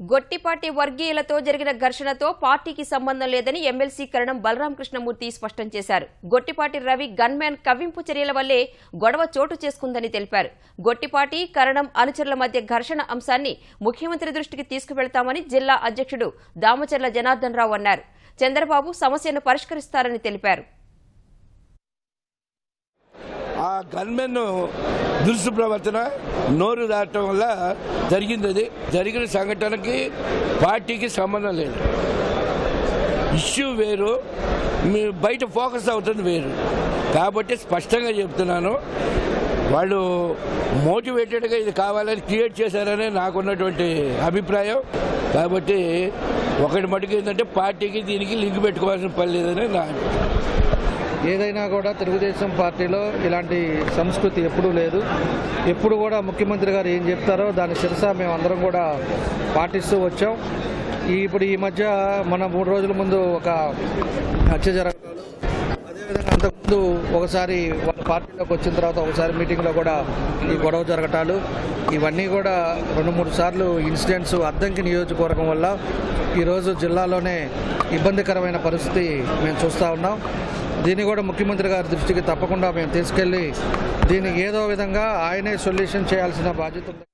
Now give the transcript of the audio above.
గొట్టిపాటి వర్గీయులతో జరిగిన ఘర్షణతో పార్టీకి సంబంధం లేదని ఎమ్మెల్సీ కరణం బలరాం కృష్ణమూర్తి స్పష్టం చేశారు. గొట్టిపాటి రవి గన్మ్యాన్ కవ్వింపు చర్యల వల్లే గొడవ చోటు చేసుకుందని తెలిపారు. గొట్టిపాటి కరణం అనుచరుల మధ్య ఘర్షణ అంశాన్ని ముఖ్యమంత్రి దృష్టికి తీసుకువెళ్తామని జిల్లా అధ్యక్షుడు దామచర్ల జనార్దన్ రావు అన్నారు. చంద్రబాబు సమస్యను పరిష్కరిస్తారని తెలిపారు. ఆ గన్మెన్ దుష్ప్రవర్తన నోరు దాటం వల్ల జరిగింది. జరిగిన సంఘటనకి పార్టీకి సంబంధం లేదు. ఇష్యూ వేరు, మీ బయట ఫోకస్ అవుతుంది వేరు. కాబట్టి స్పష్టంగా చెప్తున్నాను, వాళ్ళు మోటివేటెడ్గా ఇది కావాలని క్రియేట్ చేశారనే నాకున్నటువంటి అభిప్రాయం. కాబట్టి ఒకటి మటుకు ఏంటంటే పార్టీకి దీనికి లింక్ పెట్టుకోవాల్సిన పని లేదని నా ఏదైనా కూడా తెలుగుదేశం పార్టీలో ఇలాంటి సంస్కృతి ఎప్పుడూ లేదు. ఎప్పుడు కూడా ముఖ్యమంత్రి గారు ఏం చెప్తారో దాని శిరస మేము అందరం కూడా పాటిస్తూ వచ్చాం. ఇప్పుడు ఈ మధ్య మన 3 రోజుల ముందు ఒక హత్య జరగటాలు, అదేవిధంగా అంతకుముందు ఒకసారి వాళ్ళ పార్టీలోకి వచ్చిన తర్వాత ఒకసారి మీటింగ్లో కూడా ఈ గొడవ జరగటాలు, ఇవన్నీ కూడా 2-3 సార్లు ఇన్సిడెంట్స్ అద్దంకి నియోజకవర్గం వల్ల ఈరోజు జిల్లాలోనే ఇబ్బందికరమైన పరిస్థితి మేము చూస్తూ ఉన్నాం. దీన్ని కూడా ముఖ్యమంత్రి గారి దృష్టికి తప్పకుండా మేము తీసుకెళ్లి దీన్ని ఏదో విధంగా ఆయనే సొల్యూషన్ చేయాల్సిన బాధ్యత ఉంది.